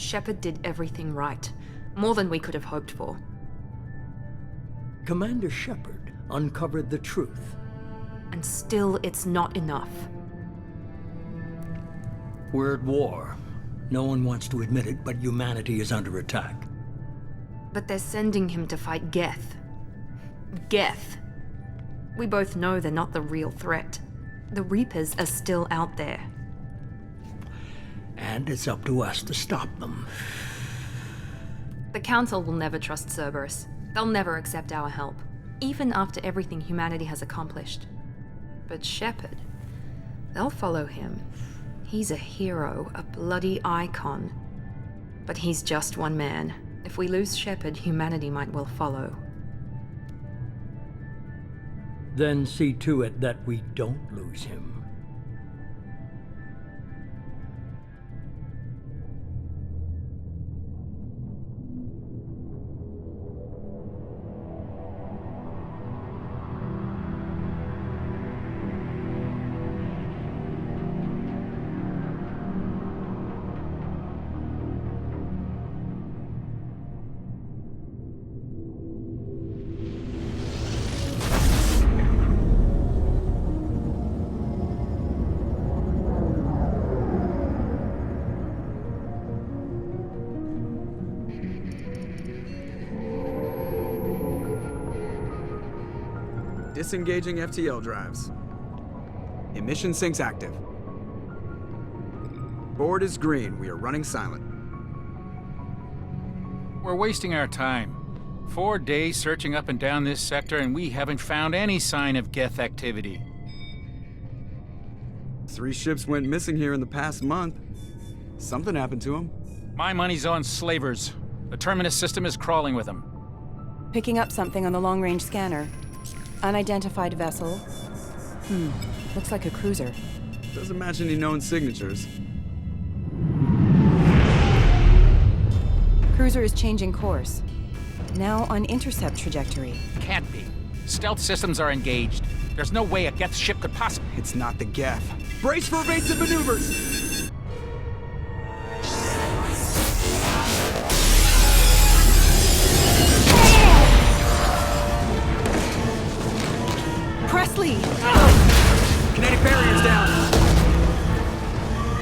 Shepard did everything right. More than we could have hoped for. Commander Shepard uncovered the truth. And still, it's not enough. We're at war. No one wants to admit it, but humanity is under attack. But they're sending him to fight Geth. Geth. We both know they're not the real threat. The Reapers are still out there. And it's up to us to stop them. The Council will never trust Cerberus. They'll never accept our help, even after everything humanity has accomplished. But Shepard, they'll follow him. He's a hero, a bloody icon. But he's just one man. If we lose Shepard, humanity might well follow. Then see to it that we don't lose him. Disengaging FTL drives. Emission sinks active. Board is green. We are running silent. We're wasting our time. 4 days searching up and down this sector, and we haven't found any sign of Geth activity. 3 ships went missing here in the past month. Something happened to them. My money's on slavers. The Terminus system is crawling with them. Picking up something on the long-range scanner. Unidentified vessel. Looks like a cruiser. Doesn't match any known signatures. Cruiser is changing course. Now on intercept trajectory. Can't be. Stealth systems are engaged. There's no way a Geth ship could possibly... It's not the Geth. Brace for evasive maneuvers! Presley! Kinetic barriers down!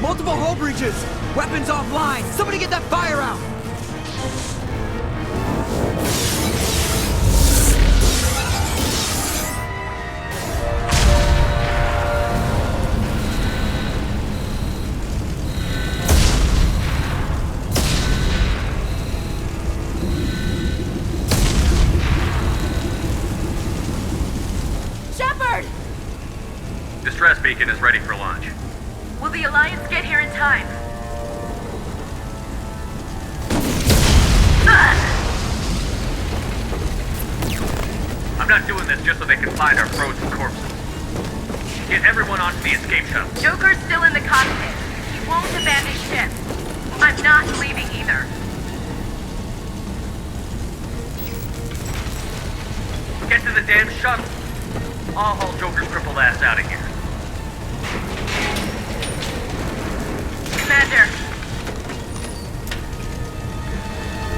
Multiple hull breaches! Weapons offline! Somebody get that fire out! Distress beacon is ready for launch. Will the Alliance get here in time? I'm not doing this just so they can find our frozen corpses. Get everyone onto the escape shuttle. Joker's still in the cockpit. He won't abandon ship. I'm not leaving either. Get to the damn shuttle. I'll haul Joker's crippled ass out of here. Commander.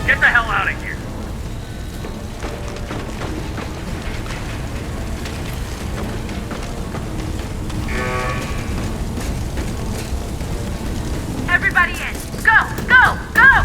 Get the hell out of here. Everybody in. Go! Go! Go!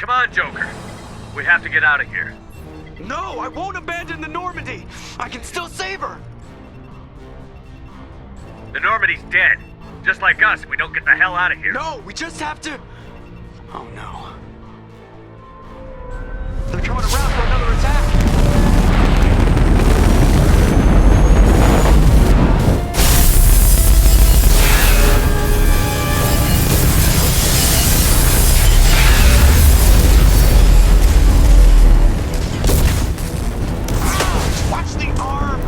Come on, Joker. We have to get out of here. No, I won't abandon the Normandy! I can still save her! The Normandy's dead. Just like us if we don't get the hell out of here. No, we just have to... Oh no. They're coming around for another attack! Watch the arm!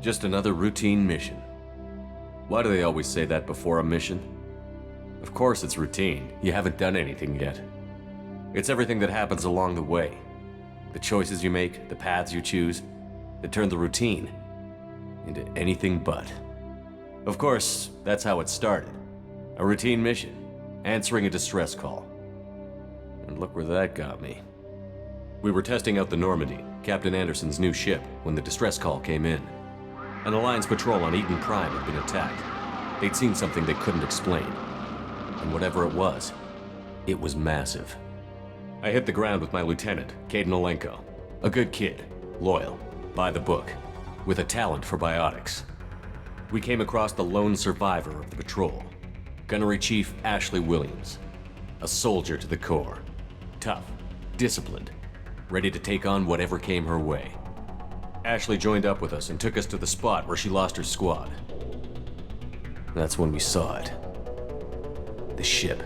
Just another routine mission. Why do they always say that before a mission? Of course it's routine. You haven't done anything yet. It's everything that happens along the way. The choices you make, the paths you choose, that turn the routine into anything but. Of course, that's how it started. A routine mission, answering a distress call. And look where that got me. We were testing out the Normandy, Captain Anderson's new ship, when the distress call came in. An Alliance patrol on Eden Prime had been attacked. They'd seen something they couldn't explain. And whatever it was massive. I hit the ground with my lieutenant, Caden Olenko. A good kid, loyal, by the book, with a talent for biotics. We came across the lone survivor of the patrol, Gunnery Chief Ashley Williams. A soldier to the core. Tough, disciplined, ready to take on whatever came her way. Ashley joined up with us and took us to the spot where she lost her squad. That's when we saw it. The ship.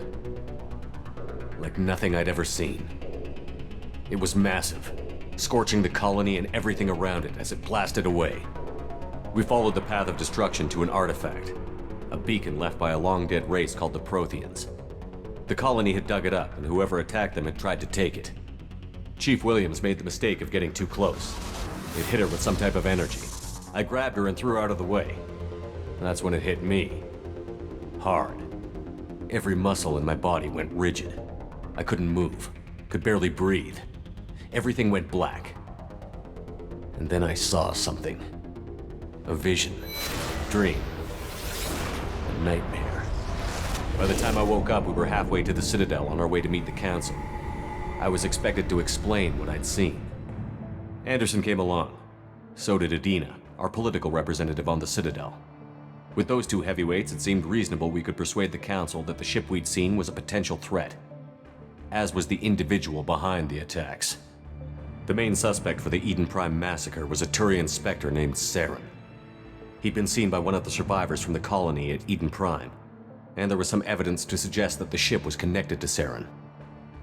Like nothing I'd ever seen. It was massive, scorching the colony and everything around it as it blasted away. We followed the path of destruction to an artifact, a beacon left by a long-dead race called the Protheans. The colony had dug it up, and whoever attacked them had tried to take it. Chief Williams made the mistake of getting too close. It hit her with some type of energy. I grabbed her and threw her out of the way. That's when it hit me. Hard. Every muscle in my body went rigid. I couldn't move, could barely breathe. Everything went black. And then I saw something. A vision. Dream. A nightmare. By the time I woke up, we were halfway to the Citadel on our way to meet the Council. I was expected to explain what I'd seen. Anderson came along. So did Adina, our political representative on the Citadel. With those two heavyweights, it seemed reasonable we could persuade the Council that the ship we'd seen was a potential threat, as was the individual behind the attacks. The main suspect for the Eden Prime massacre was a Turian Spectre named Saren. He'd been seen by one of the survivors from the colony at Eden Prime, and there was some evidence to suggest that the ship was connected to Saren.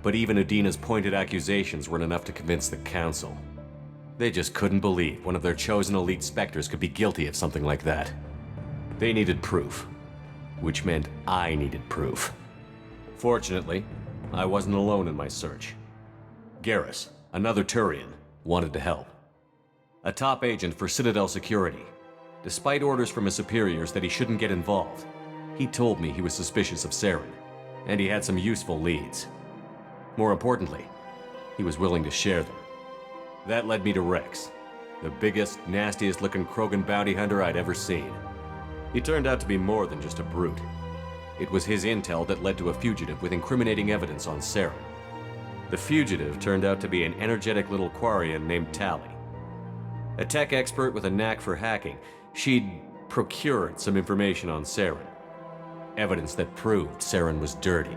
But even Adina's pointed accusations weren't enough to convince the Council. They just couldn't believe one of their chosen elite Spectres could be guilty of something like that. They needed proof, which meant I needed proof. Fortunately, I wasn't alone in my search. Garrus, another Turian, wanted to help. A top agent for Citadel security. Despite orders from his superiors that he shouldn't get involved, he told me he was suspicious of Saren, and he had some useful leads. More importantly, he was willing to share them. That led me to Rex, the biggest, nastiest looking Krogan bounty hunter I'd ever seen. He turned out to be more than just a brute. It was his intel that led to a fugitive with incriminating evidence on Saren. The fugitive turned out to be an energetic little Quarian named Tali. A tech expert with a knack for hacking, she'd procured some information on Saren. Evidence that proved Saren was dirty.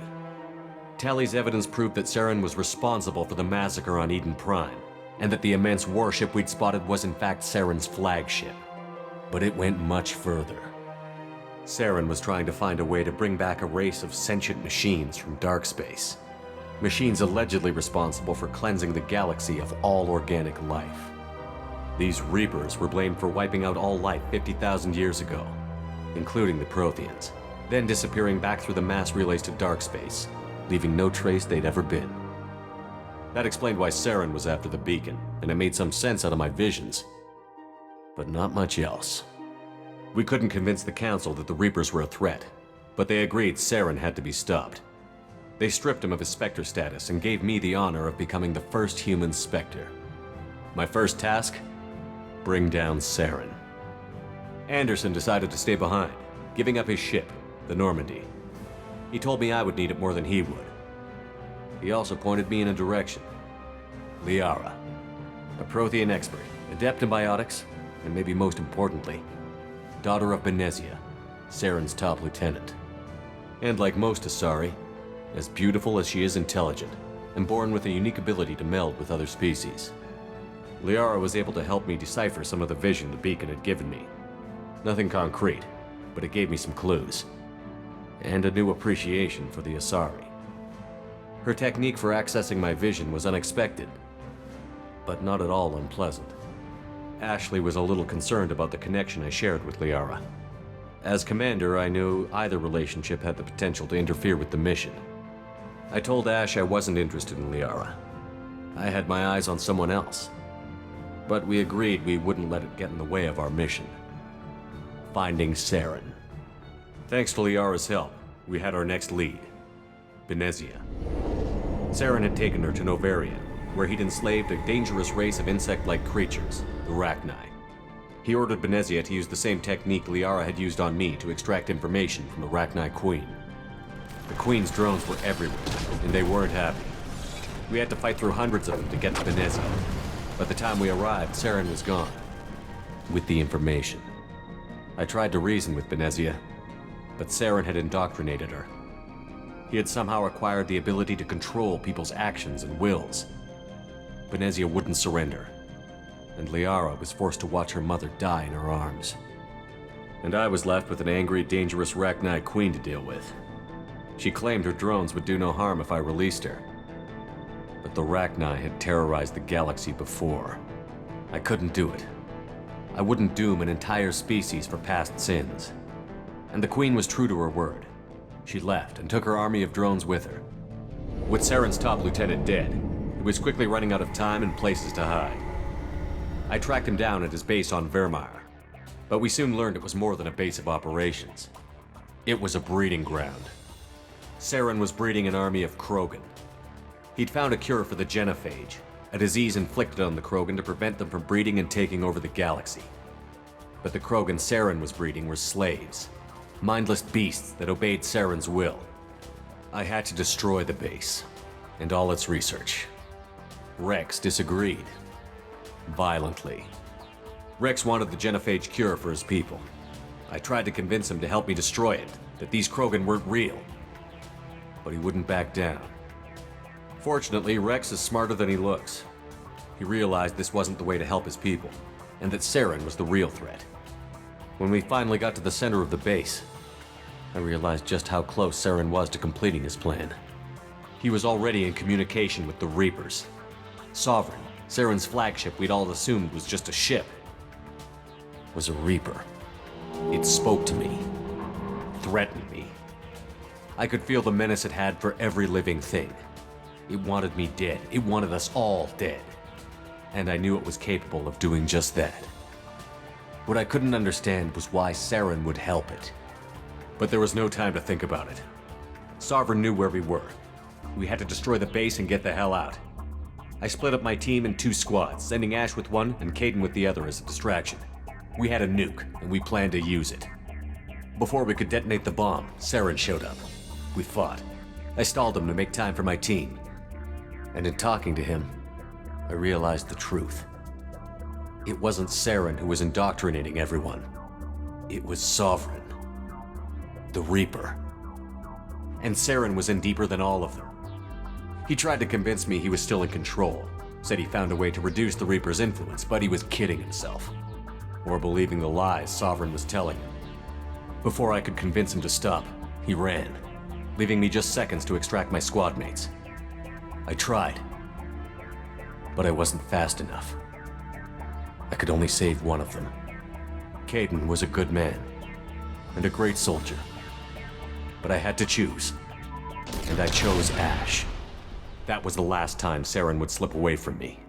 Tali's evidence proved that Saren was responsible for the massacre on Eden Prime, and that the immense warship we'd spotted was in fact Saren's flagship. But it went much further. Saren was trying to find a way to bring back a race of sentient machines from dark space. Machines allegedly responsible for cleansing the galaxy of all organic life. These Reapers were blamed for wiping out all life 50,000 years ago, including the Protheans, then disappearing back through the mass relays to dark space, leaving no trace they'd ever been. That explained why Saren was after the beacon, and it made some sense out of my visions. But not much else. We couldn't convince the Council that the Reapers were a threat, but they agreed Saren had to be stopped. They stripped him of his Spectre status and gave me the honor of becoming the first human Spectre. My first task? Bring down Saren. Anderson decided to stay behind, giving up his ship, the Normandy. He told me I would need it more than he would. He also pointed me in a direction. Liara, a Prothean expert, adept in biotics, and maybe most importantly, daughter of Benezia, Saren's top lieutenant. And like most Asari, as beautiful as she is intelligent, and born with a unique ability to meld with other species. Liara was able to help me decipher some of the vision the beacon had given me. Nothing concrete, but it gave me some clues. And a new appreciation for the Asari. Her technique for accessing my vision was unexpected, but not at all unpleasant. Ashley was a little concerned about the connection I shared with Liara. As commander, I knew either relationship had the potential to interfere with the mission. I told Ash I wasn't interested in Liara. I had my eyes on someone else. But we agreed we wouldn't let it get in the way of our mission. Finding Saren. Thanks to Liara's help, we had our next lead. Benezia. Saren had taken her to Novaria, where he'd enslaved a dangerous race of insect-like creatures, the Rachni. He ordered Benezia to use the same technique Liara had used on me to extract information from the Rachni Queen. The Queen's drones were everywhere, and they weren't happy. We had to fight through hundreds of them to get to Benezia. By the time we arrived, Saren was gone. With the information. I tried to reason with Benezia, but Saren had indoctrinated her. He had somehow acquired the ability to control people's actions and wills. Benezia wouldn't surrender, and Liara was forced to watch her mother die in her arms. And I was left with an angry, dangerous Rachni Queen to deal with. She claimed her drones would do no harm if I released her. But the Rachni had terrorized the galaxy before. I couldn't do it. I wouldn't doom an entire species for past sins. And the Queen was true to her word. She left and took her army of drones with her. With Saren's top lieutenant dead, he was quickly running out of time and places to hide. I tracked him down at his base on Vermeer, but we soon learned it was more than a base of operations. It was a breeding ground. Saren was breeding an army of Krogan. He'd found a cure for the genophage, a disease inflicted on the Krogan to prevent them from breeding and taking over the galaxy. But the Krogan Saren was breeding were slaves, mindless beasts that obeyed Saren's will. I had to destroy the base, and all its research. Rex disagreed. Violently. Rex wanted the genophage cure for his people. I tried to convince him to help me destroy it, that these Krogan weren't real. But he wouldn't back down. Fortunately, Rex is smarter than he looks. He realized this wasn't the way to help his people, and that Saren was the real threat. When we finally got to the center of the base, I realized just how close Saren was to completing his plan. He was already in communication with the Reapers. Sovereign, Saren's flagship we'd all assumed was just a ship, was a Reaper. It spoke to me, threatened me. I could feel the menace it had for every living thing. It wanted me dead. It wanted us all dead. and I knew it was capable of doing just that. What I couldn't understand was why Saren would help it. But there was no time to think about it. Sovereign knew where we were. We had to destroy the base and get the hell out. I split up my team in 2 squads, sending Ash with one and Kaidan with the other as a distraction. We had a nuke, and we planned to use it. Before we could detonate the bomb, Saren showed up. We fought. I stalled him to make time for my team. And in talking to him, I realized the truth. It wasn't Saren who was indoctrinating everyone. It was Sovereign. The Reaper. And Saren was in deeper than all of them. He tried to convince me he was still in control, said he found a way to reduce the Reaper's influence, but he was kidding himself. Or believing the lies Sovereign was telling him. Before I could convince him to stop, he ran, leaving me just seconds to extract my squad mates. I tried, but I wasn't fast enough. I could only save one of them. Kaidan was a good man, and a great soldier. But I had to choose, and I chose Ash. That was the last time Saren would slip away from me.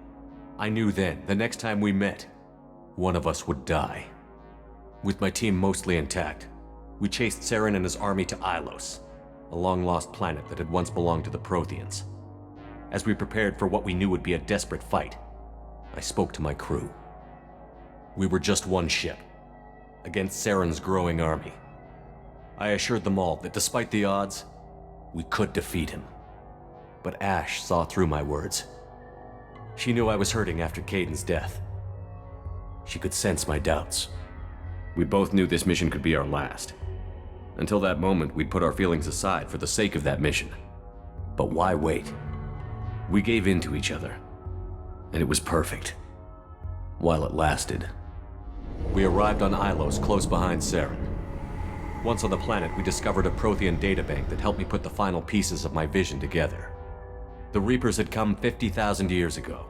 I knew then, the next time we met, one of us would die. With my team mostly intact, we chased Saren and his army to Ilos, a long-lost planet that had once belonged to the Protheans. As we prepared for what we knew would be a desperate fight, I spoke to my crew. We were just one ship, against Saren's growing army. I assured them all that despite the odds, we could defeat him. But Ash saw through my words. She knew I was hurting after Kaidan's death. She could sense my doubts. We both knew this mission could be our last. Until that moment, we'd put our feelings aside for the sake of that mission. But why wait? We gave in to each other, and it was perfect. While it lasted. We arrived on Ilos, close behind Saren. Once on the planet, we discovered a Prothean databank that helped me put the final pieces of my vision together. The Reapers had come 50,000 years ago,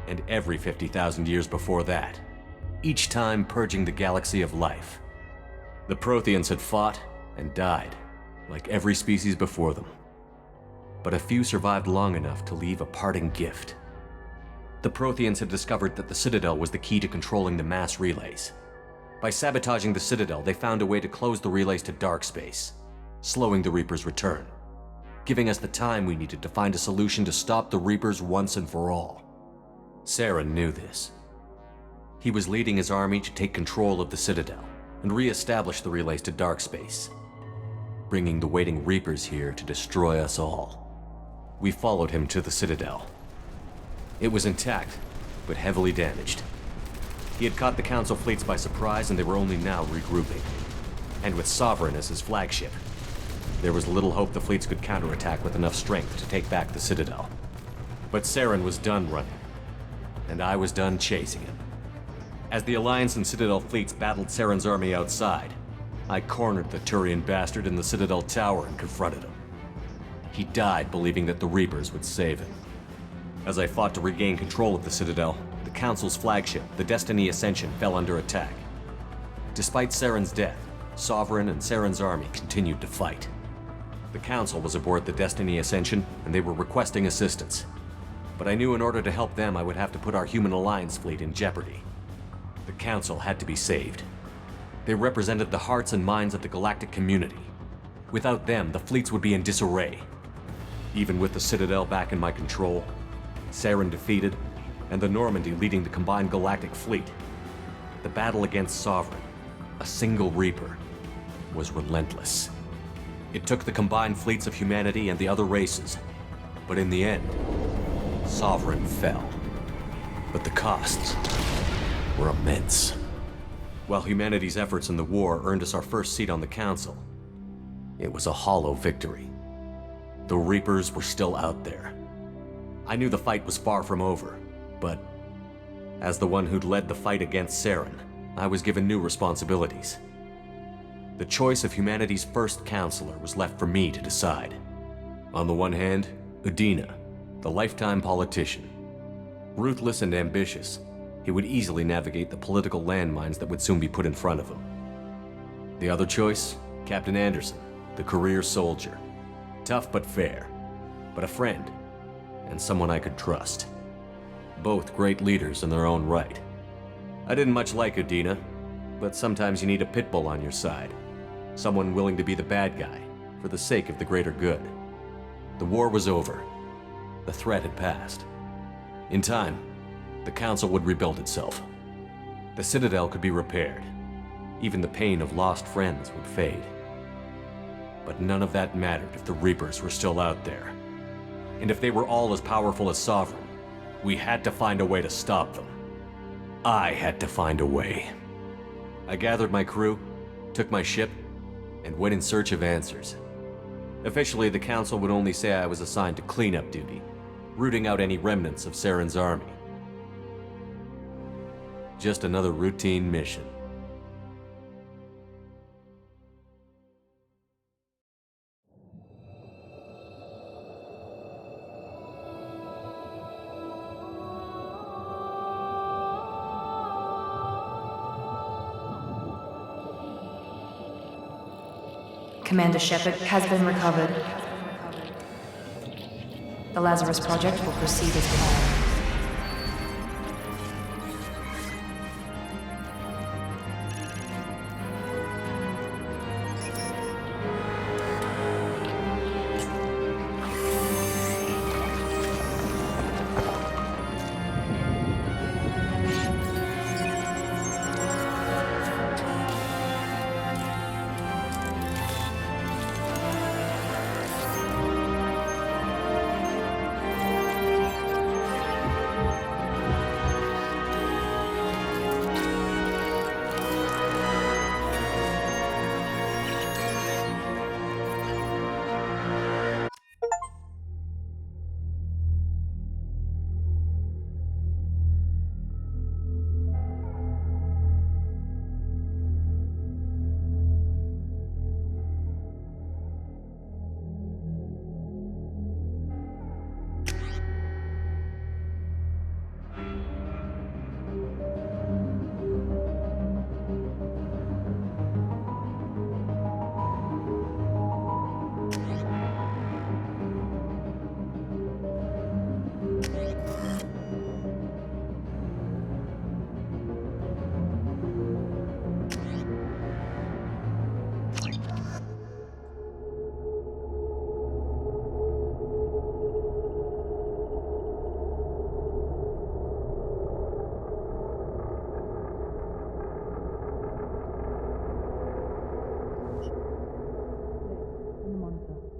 and every 50,000 years before that, each time purging the galaxy of life. The Protheans had fought and died, like every species before them. But a few survived long enough to leave a parting gift. The Protheans had discovered that the Citadel was the key to controlling the mass relays. By sabotaging the Citadel, they found a way to close the relays to dark space, slowing the Reapers' return, giving us the time we needed to find a solution to stop the Reapers once and for all. Saren knew this. He was leading his army to take control of the Citadel and re-establish the relays to dark space, bringing the waiting Reapers here to destroy us all. We followed him to the Citadel. It was intact, but heavily damaged. He had caught the Council fleets by surprise, and they were only now regrouping. And with Sovereign as his flagship, there was little hope the fleets could counterattack with enough strength to take back the Citadel. But Saren was done running, and I was done chasing him. As the Alliance and Citadel fleets battled Saren's army outside, I cornered the Turian bastard in the Citadel tower and confronted him. He died believing that the Reapers would save him. As I fought to regain control of the Citadel, the Council's flagship, the Destiny Ascension, fell under attack. Despite Saren's death, Sovereign and Saren's army continued to fight. The Council was aboard the Destiny Ascension, and they were requesting assistance. But I knew in order to help them, I would have to put our human Alliance fleet in jeopardy. The Council had to be saved. They represented the hearts and minds of the galactic community. Without them, the fleets would be in disarray. Even with the Citadel back in my control, Saren defeated, and the Normandy leading the combined galactic fleet, the battle against Sovereign, a single Reaper, was relentless. It took the combined fleets of humanity and the other races, but in the end, Sovereign fell. But the costs were immense. While humanity's efforts in the war earned us our first seat on the Council, it was a hollow victory. The Reapers were still out there. I knew the fight was far from over, but as the one who'd led the fight against Saren, I was given new responsibilities. The choice of humanity's first counselor was left for me to decide. On the one hand, Udina, the lifetime politician. Ruthless and ambitious, he would easily navigate the political landmines that would soon be put in front of him. The other choice, Captain Anderson, the career soldier. Tough but fair, but a friend, and someone I could trust. both great leaders in their own right. I didn't much like Udina, but sometimes you need a pit bull on your side. Someone willing to be the bad guy, for the sake of the greater good. The war was over. The threat had passed. In time, the Council would rebuild itself. The Citadel could be repaired. Even the pain of lost friends would fade. But none of that mattered if the Reapers were still out there. And if they were all as powerful as Sovereign, we had to find a way to stop them. I had to find a way. I gathered my crew, took my ship, and went in search of answers. Officially, the Council would only say I was assigned to cleanup duty, rooting out any remnants of Saren's army. Just another routine mission. Commander Shepard has been recovered. The Lazarus project will proceed as planned.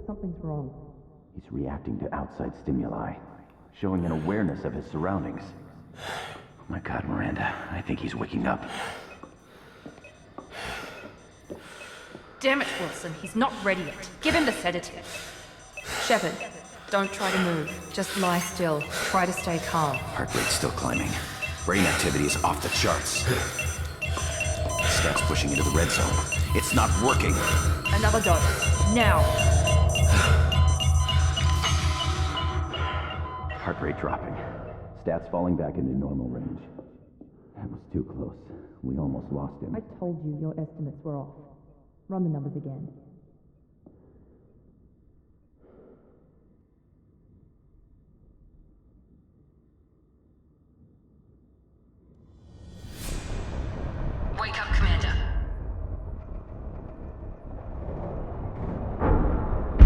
Something's wrong. He's reacting to outside stimuli, showing an awareness of his surroundings. Oh my God, Miranda, I think he's waking up. Damn it, Wilson, he's not ready yet. Give him the sedative. Shepard, don't try to move. Just lie still. Try to stay calm. Heart rate's still climbing. Brain activity is off the charts. Stats pushing into the red zone. It's not working. Another dose. Now. Heart rate dropping. Stats falling back into normal range. That was too close. We almost lost him. I told you your estimates were off. Run the numbers again. Wake up, Commander.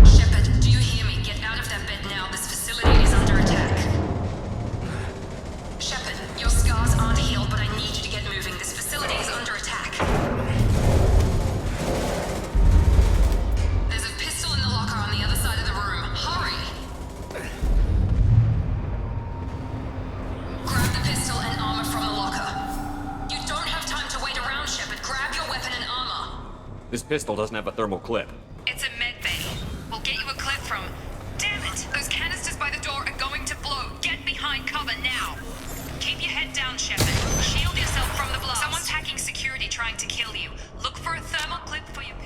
Shepard, do you hear me? Get out of that bed now. This facility is under attack. Shepard, your scars aren't healed, but I need you to get moving. This facility is under attack. There's a pistol in the locker on the other side of the room. Hurry! Grab the pistol and armor from the locker. You don't have time to wait around, Shepard. Grab your weapon and armor. This pistol doesn't have a thermal clip. It's a med bay. We'll get you a clip from... Damn it! Those canisters by the door are going to blow. Get behind cover now. Keep your head down, Shepard. Shield yourself from the blast. Someone's hacking security trying to kill you. Look for a thermal clip for your pistol.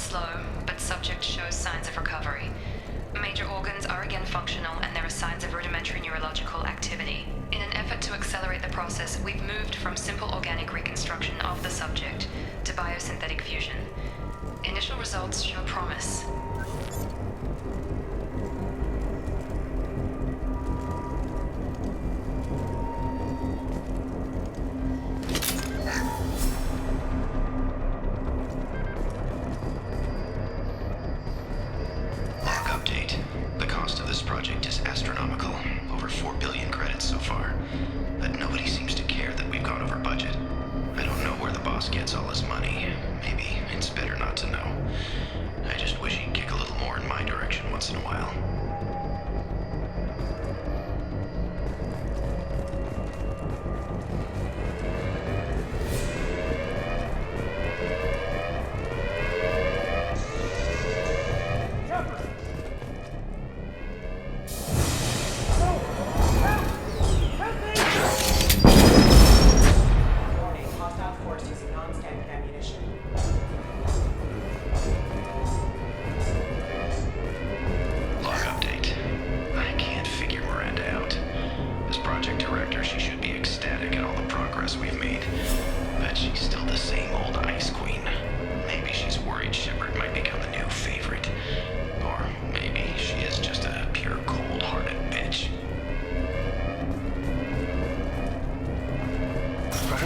slow, but subject shows signs of recovery. Major organs are again functional, and there are signs of rudimentary neurological activity. In an effort to accelerate the process, we've moved from simple organic reconstruction of the subject to biosynthetic fusion. Initial results show promise. Project is astronomical, over 4 billion credits so far, but nobody seems to care that we've gone over budget. I don't know where the boss gets all his money. Maybe it's better not to know. I just wish he'd kick a little more in my direction once in a while.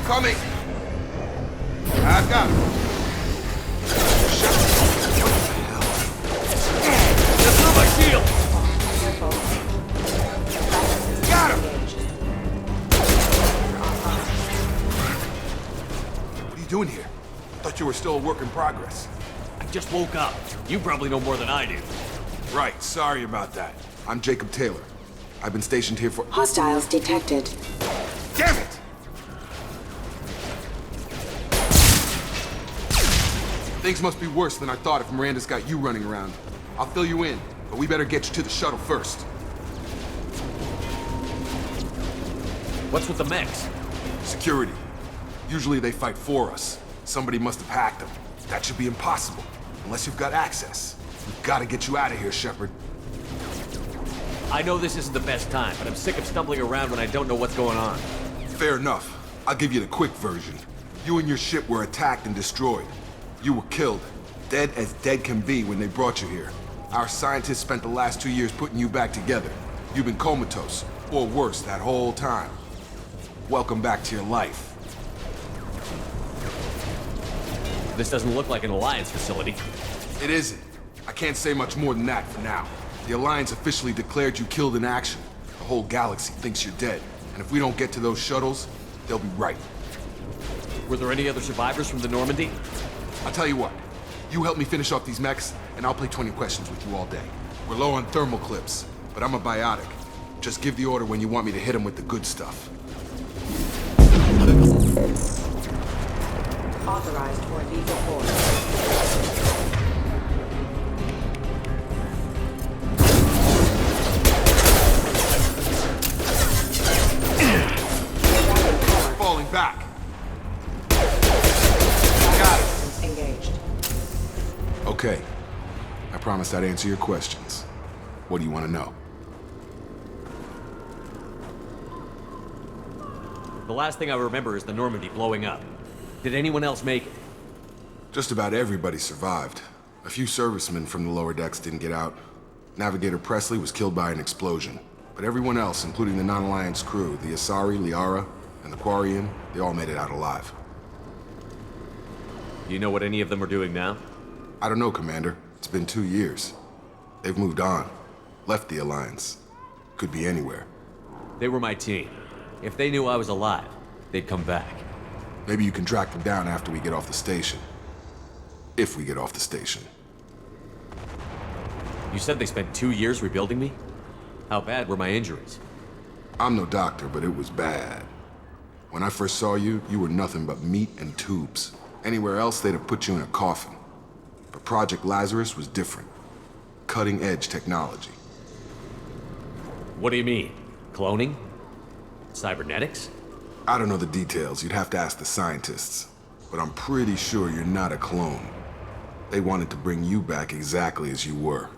Coming! I've got him. Just through my shield! Got him! What are you doing here? Thought you were still a work in progress. I just woke up. You probably know more than I do. Right, sorry about that. I'm Jacob Taylor. I've been stationed here for— Hostiles detected. Damn it! Things must be worse than I thought if Miranda's got you running around. I'll fill you in, but we better get you to the shuttle first. What's with the Mechs? Security. Usually they fight for us. Somebody must have hacked them. That should be impossible, unless you've got access. We've got to get you out of here, Shepard. I know this isn't the best time, but I'm sick of stumbling around when I don't know what's going on. Fair enough. I'll give you the quick version. You and your ship were attacked and destroyed. You were killed, dead as dead can be when they brought you here. Our scientists spent the last 2 years putting you back together. You've been comatose, or worse, that whole time. Welcome back to your life. This doesn't look like an Alliance facility. It isn't. I can't say much more than that for now. The Alliance officially declared you killed in action. The whole galaxy thinks you're dead. And if we don't get to those shuttles, they'll be right. Were there any other survivors from the Normandy? I'll tell you what. You help me finish off these mechs, and I'll play 20 questions with you all day. We're low on thermal clips, but I'm a biotic. Just give the order when you want me to hit them with the good stuff. Authorized for lethal force. Falling back. Got it. Engaged. Okay. I promised I'd answer your questions. What do you want to know? The last thing I remember is the Normandy blowing up. Did anyone else make it? Just about everybody survived. A few servicemen from the lower decks didn't get out. Navigator Presley was killed by an explosion. But everyone else, including the non-Alliance crew, the Asari, Liara, and the Quarian, they all made it out alive. Do you know what any of them are doing now? I don't know, Commander. It's been 2 years. They've moved on. Left the Alliance. Could be anywhere. They were my team. If they knew I was alive, they'd come back. Maybe you can track them down after we get off the station. If we get off the station. You said they spent 2 years rebuilding me? How bad were my injuries? I'm no doctor, but it was bad. When I first saw you, you were nothing but meat and tubes. Anywhere else, they'd have put you in a coffin. But Project Lazarus was different. Cutting-edge technology. What do you mean? Cloning? Cybernetics? I don't know the details. You'd have to ask the scientists. But I'm pretty sure you're not a clone. They wanted to bring you back exactly as you were.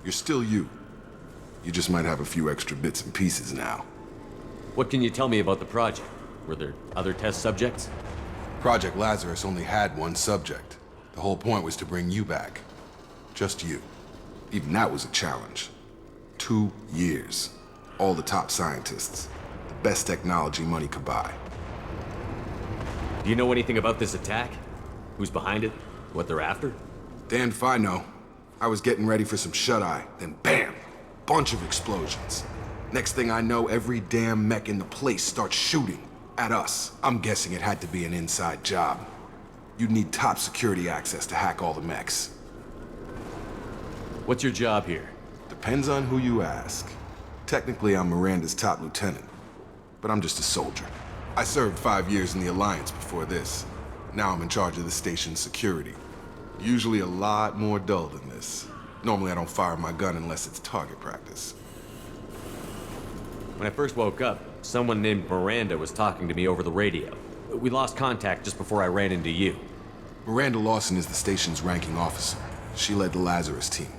You're still you. You just might have a few extra bits and pieces now. What can you tell me about the project? Were there other test subjects? Project Lazarus only had one subject. The whole point was to bring you back. Just you. Even that was a challenge. 2 years. All the top scientists. The best technology money could buy. Do you know anything about this attack? Who's behind it? What they're after? Damned if I know. I was getting ready for some shut-eye, then bam! Bunch of explosions. Next thing I know, every damn mech in the place starts shooting at us. I'm guessing it had to be an inside job. You'd need top security access to hack all the mechs. What's your job here? Depends on who you ask. Technically, I'm Miranda's top lieutenant, but I'm just a soldier. I served 5 years in the Alliance before this. Now I'm in charge of the station's security. Usually a lot more dull than this. Normally I don't fire my gun unless it's target practice. When I first woke up, someone named Miranda was talking to me over the radio. We lost contact just before I ran into you. Miranda Lawson is the station's ranking officer. She led the Lazarus team.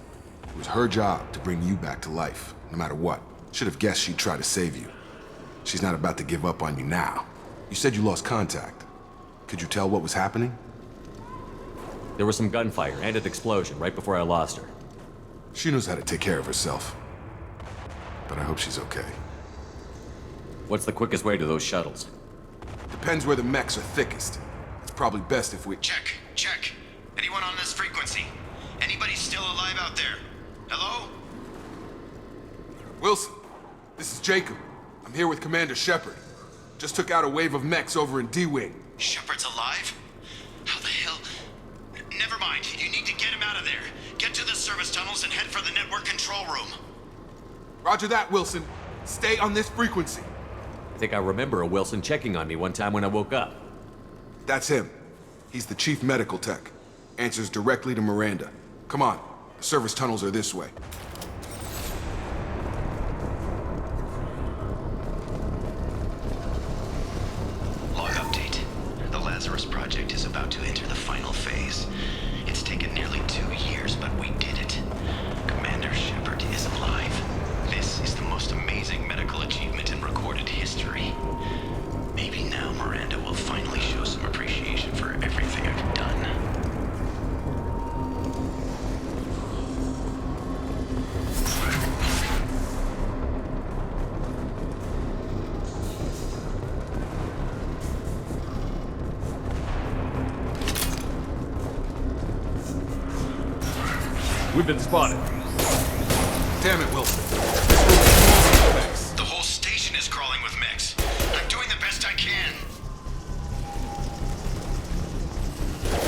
It was her job to bring you back to life, no matter what. Should have guessed she'd try to save you. She's not about to give up on you now. You said you lost contact. Could you tell what was happening? There was some gunfire and an explosion right before I lost her. She knows how to take care of herself. But I hope she's okay. What's the quickest way to those shuttles? Depends where the mechs are thickest. It's probably best if we... Check. Anyone on this frequency? Anybody still alive out there? Hello? Wilson, this is Jacob. I'm here with Commander Shepard. Just took out a wave of mechs over in D-Wing. Shepard's alive? How the hell? Never mind. You need to get him out of there. Get to the service tunnels and head for the network control room. Roger that, Wilson. Stay on this frequency. I think I remember a Wilson checking on me one time when I woke up. That's him. He's the chief medical tech. Answers directly to Miranda. Come on. The service tunnels are this way. Log update. The Lazarus project is about to enter the final phase. It's taken nearly 2 years, but we did it. Commander Shepard is alive. This is the most amazing medical achievement in recorded history. Maybe now Miranda will finally show some appreciation for everything I've done. We've been spotted. Damn it, Wilson. The whole station is crawling with mechs. I'm doing the best I can.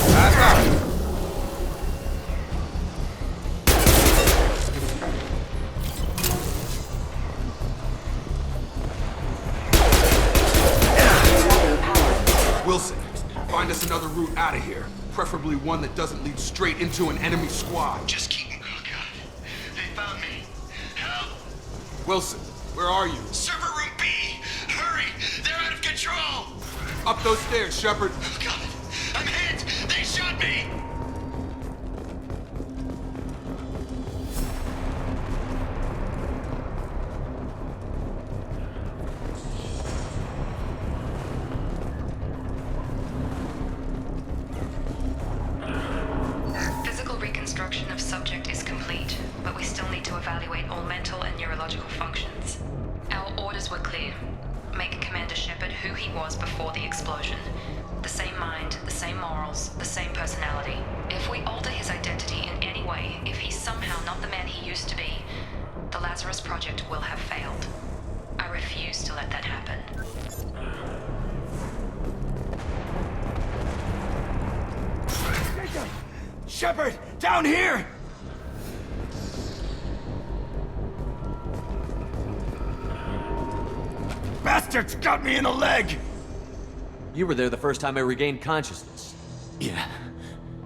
Back up. Wilson, find us another route out of here. Preferably one that doesn't lead straight into an enemy squad. Just keep... Oh, God. They found me. Help! Wilson, where are you? Server room B! Hurry! They're out of control! Up those stairs, Shepard. Oh, God. I'm hit! They shot me! Physical reconstruction of subject is complete, but we still need to evaluate all mental and neurological functions. Our orders were clear. Make Commander Shepard who he was before the explosion. The same mind, the same morals, the same personality. If we alter his identity in any way, if he's somehow not the man he used to be, the Lazarus Project will have failed. I refuse to let that happen. Shepard! Down here! Bastards got me in the leg! You were there the first time I regained consciousness. Yeah,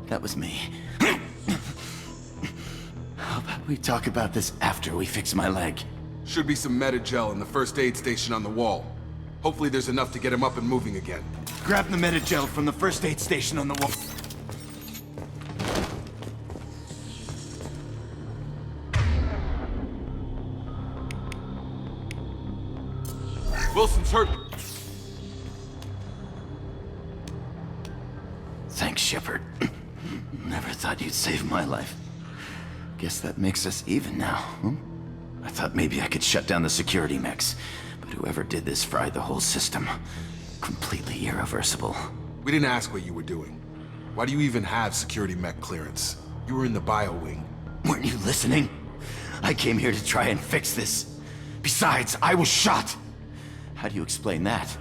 that was me. How about we talk about this after we fix my leg? Should be some Medi Gel in the first aid station on the wall. Hopefully there's enough to get him up and moving again. Grab the Medi Gel from the first aid station on the wall. Wilson's hurt. Thanks, Shepard. Never thought you'd save my life. Guess that makes us even now, huh? I thought maybe I could shut down the security mechs, but whoever did this fried the whole system. Completely irreversible. We didn't ask what you were doing. Why do you even have security mech clearance? You were in the bio wing. Weren't you listening? I came here to try and fix this. Besides, I was shot. How do you explain that?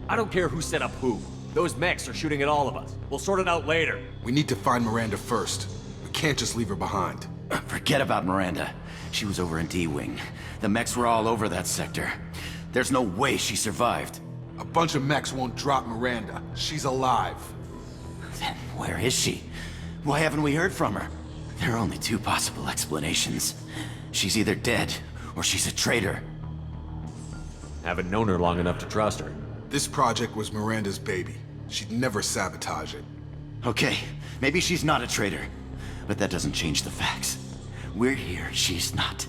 I don't care who set up who. Those mechs are shooting at all of us. We'll sort it out later. We need to find Miranda first. We can't just leave her behind. Forget about Miranda. She was over in D-Wing. The mechs were all over that sector. There's no way she survived. A bunch of mechs won't drop Miranda. She's alive. Then where is she? Why haven't we heard from her? There are only two possible explanations. She's either dead, or she's a traitor. Haven't known her long enough to trust her. This project was Miranda's baby. She'd never sabotage it. Okay, maybe she's not a traitor. But that doesn't change the facts. We're here, she's not.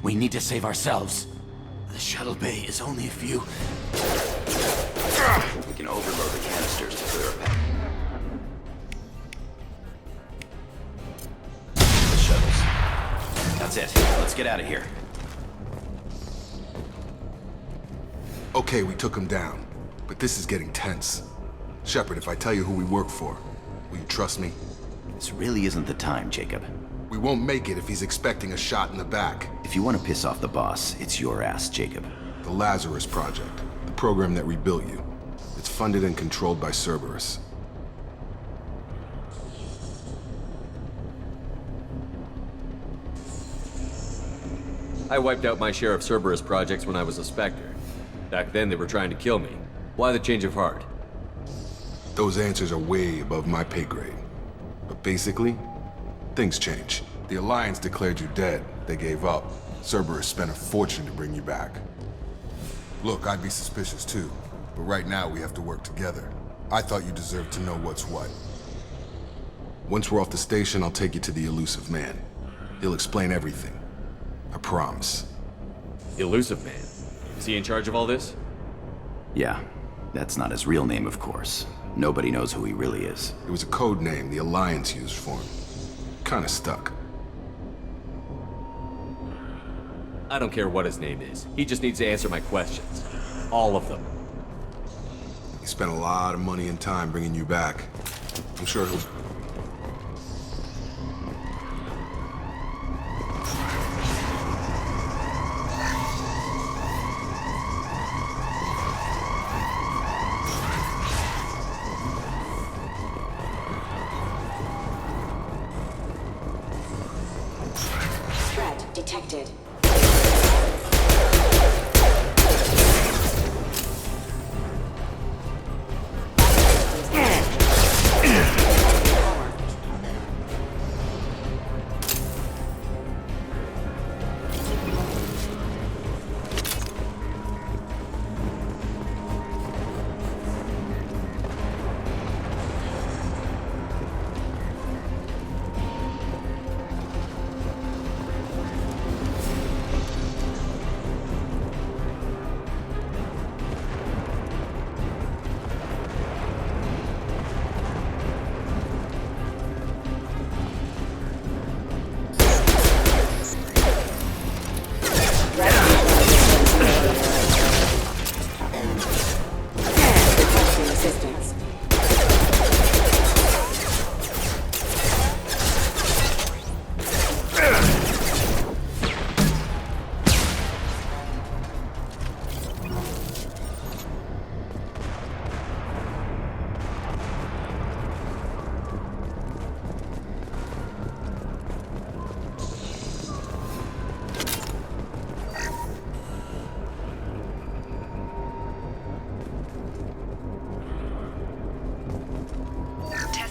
We need to save ourselves. The shuttle bay is only a few... We can overload the canisters to clear a path. The shuttles. That's it. Let's get out of here. Okay, we took him down. But this is getting tense. Shepard, if I tell you who we work for, will you trust me? This really isn't the time, Jacob. We won't make it if he's expecting a shot in the back. If you want to piss off the boss, it's your ass, Jacob. The Lazarus Project, the program that rebuilt you. It's funded and controlled by Cerberus. I wiped out my share of Cerberus projects when I was a Spectre. Back then they were trying to kill me. Why the change of heart? Those answers are way above my pay grade. But basically, things change. The Alliance declared you dead. They gave up. Cerberus spent a fortune to bring you back. Look, I'd be suspicious too. But right now we have to work together. I thought you deserved to know what's what. Once we're off the station, I'll take you to the Illusive Man. He'll explain everything. I promise. Illusive Man? Is he in charge of all this? Yeah. That's not his real name, of course. Nobody knows who he really is. It was a code name the Alliance used for him. Kinda stuck. I don't care what his name is. He just needs to answer my questions. All of them. He spent a lot of money and time bringing you back. I'm sure he'll... Threat detected.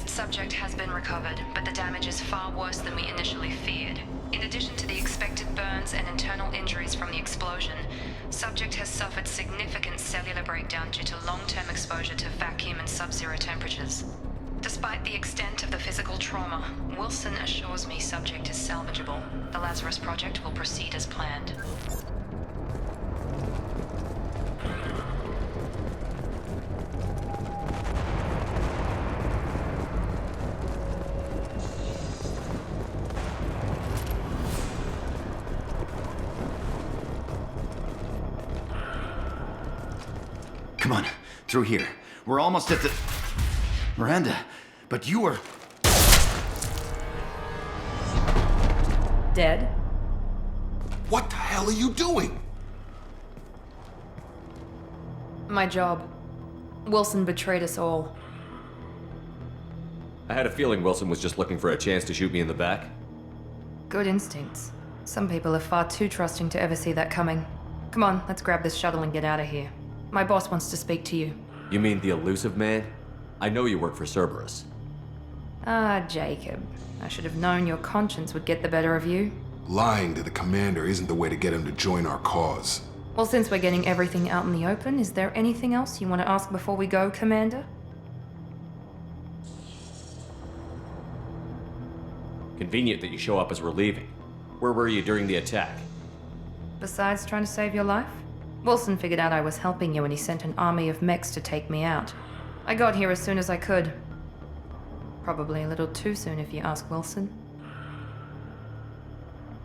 Subject has been recovered, but the damage is far worse than we initially feared. In addition to the expected burns and internal injuries from the explosion, subject has suffered significant cellular breakdown due to long-term exposure to vacuum and sub-zero temperatures. Despite the extent of the physical trauma, Wilson assures me subject is salvageable. The Lazarus project will proceed as planned. Come on, through here. We're almost at the... Miranda, but you were... Dead? What the hell are you doing? My job. Wilson betrayed us all. I had a feeling Wilson was just looking for a chance to shoot me in the back. Good instincts. Some people are far too trusting to ever see that coming. Come on, let's grab this shuttle and get out of here. My boss wants to speak to you. You mean the Illusive Man? I know you work for Cerberus. Ah, Jacob. I should have known your conscience would get the better of you. Lying to the commander isn't the way to get him to join our cause. Well, since we're getting everything out in the open, is there anything else you want to ask before we go, Commander? Convenient that you show up as we're leaving. Where were you during the attack? Besides trying to save your life? Wilson figured out I was helping you and he sent an army of Mechs to take me out. I got here as soon as I could. Probably a little too soon if you ask Wilson.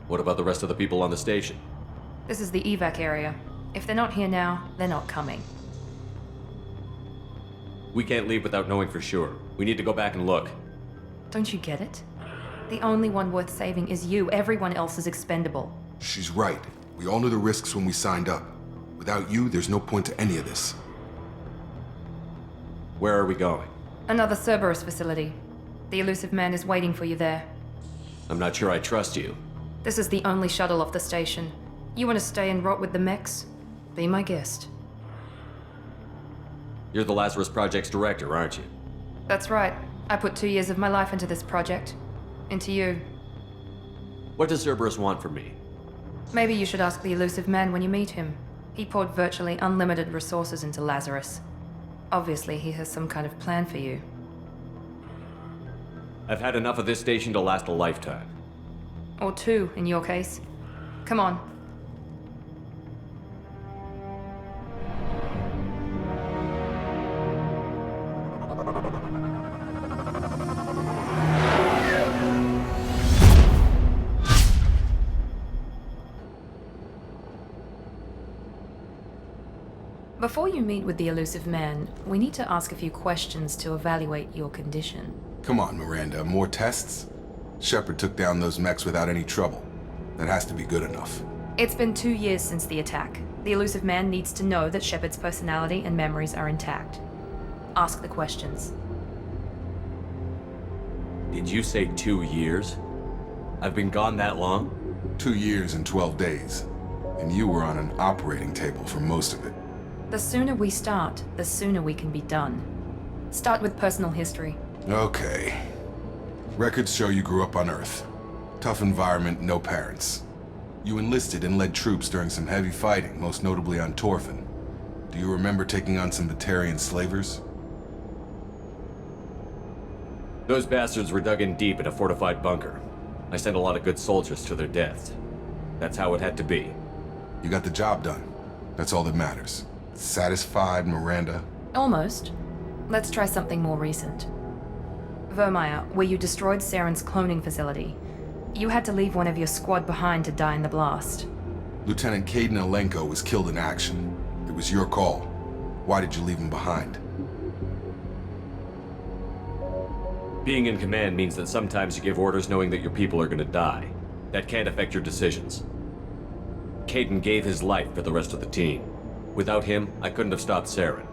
What about the rest of the people on the station? This is the evac area. If they're not here now, they're not coming. We can't leave without knowing for sure. We need to go back and look. Don't you get it? The only one worth saving is you. Everyone else is expendable. She's right. We all knew the risks when we signed up. Without you, there's no point to any of this. Where are we going? Another Cerberus facility. The Illusive Man is waiting for you there. I'm not sure I trust you. This is the only shuttle off the station. You want to stay and rot with the Mechs? Be my guest. You're the Lazarus Project's director, aren't you? That's right. I put 2 years of my life into this project. Into you. What does Cerberus want from me? Maybe you should ask the Illusive Man when you meet him. He poured virtually unlimited resources into Lazarus. Obviously, he has some kind of plan for you. I've had enough of this station to last a lifetime. Or 2, in your case. Come on. Before you meet with the Illusive Man, we need to ask a few questions to evaluate your condition. Come on, Miranda, more tests? Shepard took down those Mechs without any trouble. That has to be good enough. It's been 2 years since the attack. The Illusive Man needs to know that Shepard's personality and memories are intact. Ask the questions. Did you say 2 years? I've been gone that long? 2 years and 12 days. And you were on an operating table for most of it. The sooner we start, the sooner we can be done. Start with personal history. Okay. Records show you grew up on Earth. Tough environment, no parents. You enlisted and led troops during some heavy fighting, most notably on Torfin. Do you remember taking on some Batarian slavers? Those bastards were dug in deep in a fortified bunker. I sent a lot of good soldiers to their deaths. That's how it had to be. You got the job done. That's all that matters. Satisfied, Miranda? Almost. Let's try something more recent. Vermeer, where you destroyed Saren's cloning facility. You had to leave one of your squad behind to die in the blast. Lieutenant Caden Alenko was killed in action. It was your call. Why did you leave him behind? Being in command means that sometimes you give orders knowing that your people are gonna die. That can't affect your decisions. Caden gave his life for the rest of the team. Without him, I couldn't have stopped Saren.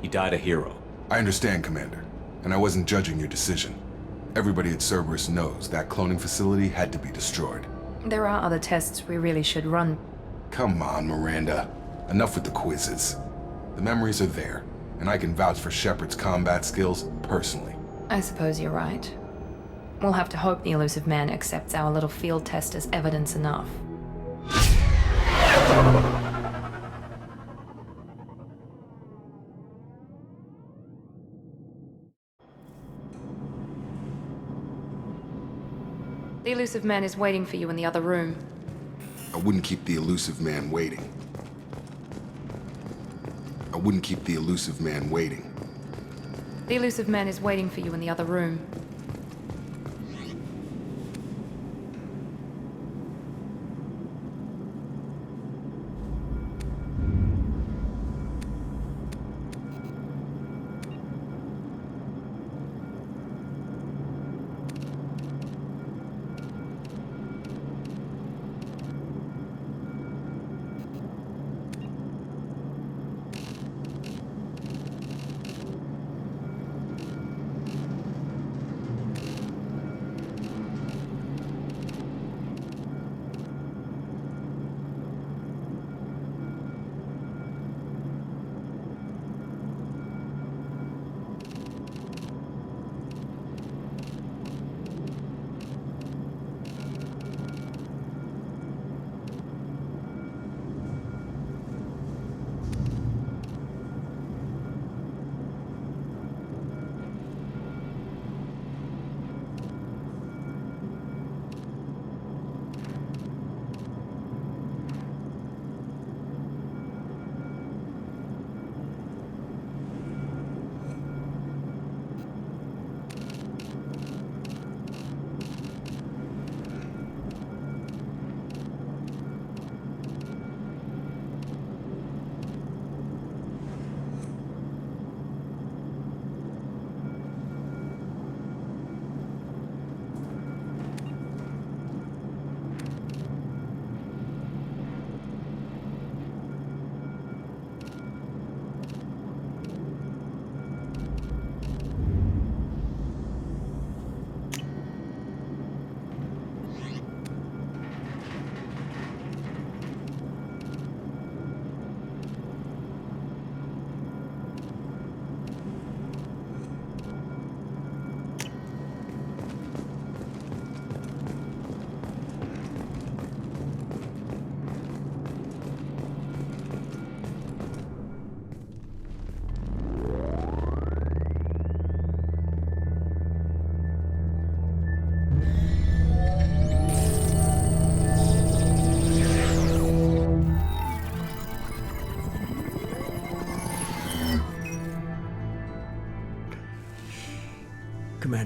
He died a hero. I understand, Commander. And I wasn't judging your decision. Everybody at Cerberus knows that cloning facility had to be destroyed. There are other tests we really should run. Come on, Miranda. Enough with the quizzes. The memories are there, and I can vouch for Shepard's combat skills personally. I suppose you're right. We'll have to hope the Illusive Man accepts our little field test as evidence enough. The Illusive Man is waiting for you in the other room. I wouldn't keep the Illusive Man waiting. I wouldn't keep the Illusive Man waiting. The Illusive Man is waiting for you in the other room.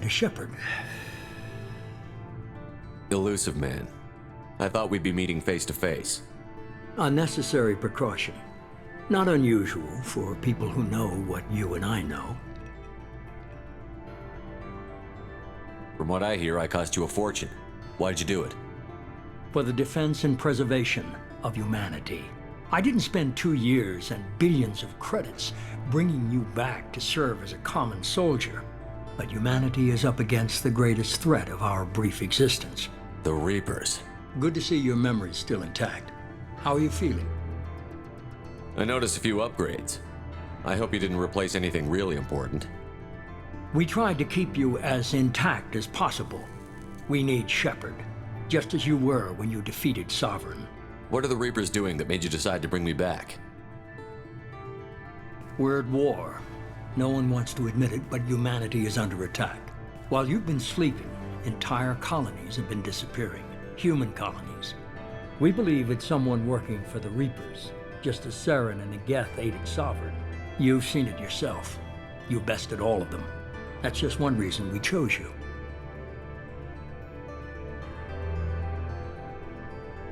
Commander Shepard. Illusive Man. I thought we'd be meeting face to face. A necessary precaution. Not unusual for people who know what you and I know. From what I hear, I cost you a fortune. Why'd you do it? For the defense and preservation of humanity. I didn't spend 2 years and billions of credits bringing you back to serve as a common soldier. But humanity is up against the greatest threat of our brief existence. The Reapers. Good to see your memory's still intact. How are you feeling? I noticed a few upgrades. I hope you didn't replace anything really important. We tried to keep you as intact as possible. We need Shepard, just as you were when you defeated Sovereign. What are the Reapers doing that made you decide to bring me back? We're at war. No one wants to admit it, but humanity is under attack. While you've been sleeping, entire colonies have been disappearing. Human colonies. We believe it's someone working for the Reapers, just as Saren and the Geth aided Sovereign. You've seen it yourself. You bested all of them. That's just one reason we chose you.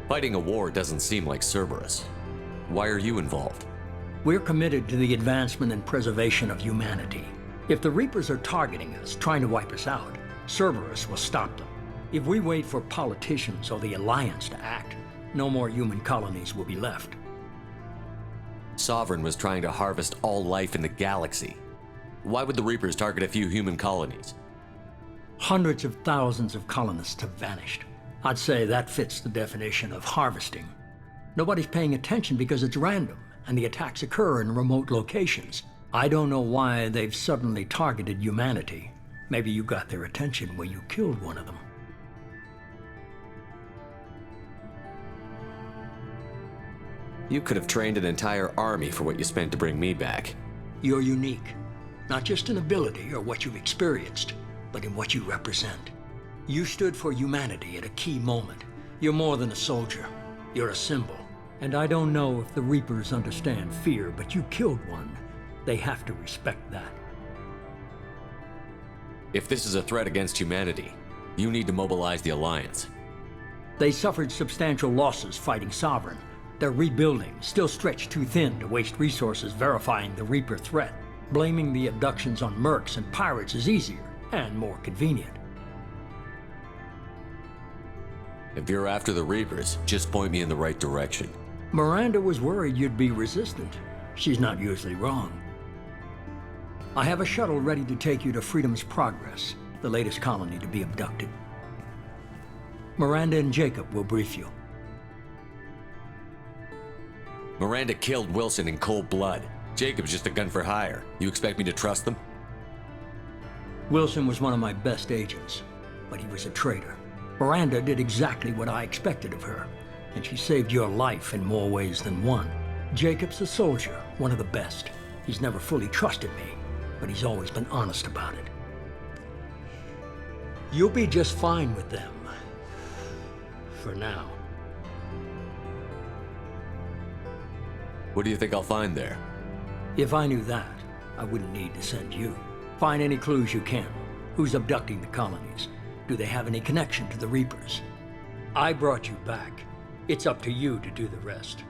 Fighting a war doesn't seem like Cerberus. Why are you involved? We're committed to the advancement and preservation of humanity. If the Reapers are targeting us, trying to wipe us out, Cerberus will stop them. If we wait for politicians or the Alliance to act, no more human colonies will be left. Sovereign was trying to harvest all life in the galaxy. Why would the Reapers target a few human colonies? Hundreds of thousands of colonists have vanished. I'd say that fits the definition of harvesting. Nobody's paying attention because it's random, and the attacks occur in remote locations. I don't know why they've suddenly targeted humanity. Maybe you got their attention when you killed one of them. You could have trained an entire army for what you spent to bring me back. You're unique. Not just in ability or what you've experienced, but in what you represent. You stood for humanity at a key moment. You're more than a soldier. You're a symbol. And I don't know if the Reapers understand fear, but you killed one. They have to respect that. If this is a threat against humanity, you need to mobilize the Alliance. They suffered substantial losses fighting Sovereign. They're rebuilding, still stretched too thin to waste resources verifying the Reaper threat. Blaming the abductions on Mechs and pirates is easier and more convenient. If you're after the Reapers, just point me in the right direction. Miranda was worried you'd be resistant. She's not usually wrong. I have a shuttle ready to take you to Freedom's Progress, the latest colony to be abducted. Miranda and Jacob will brief you. Miranda killed Wilson in cold blood. Jacob's just a gun for hire. You expect me to trust them? Wilson was one of my best agents, but he was a traitor. Miranda did exactly what I expected of her, and she saved your life in more ways than one. Jacob's a soldier, one of the best. He's never fully trusted me, but he's always been honest about it. You'll be just fine with them. For now. What do you think I'll find there? If I knew that, I wouldn't need to send you. Find any clues you can. Who's abducting the colonies? Do they have any connection to the Reapers? I brought you back. It's up to you to do the rest.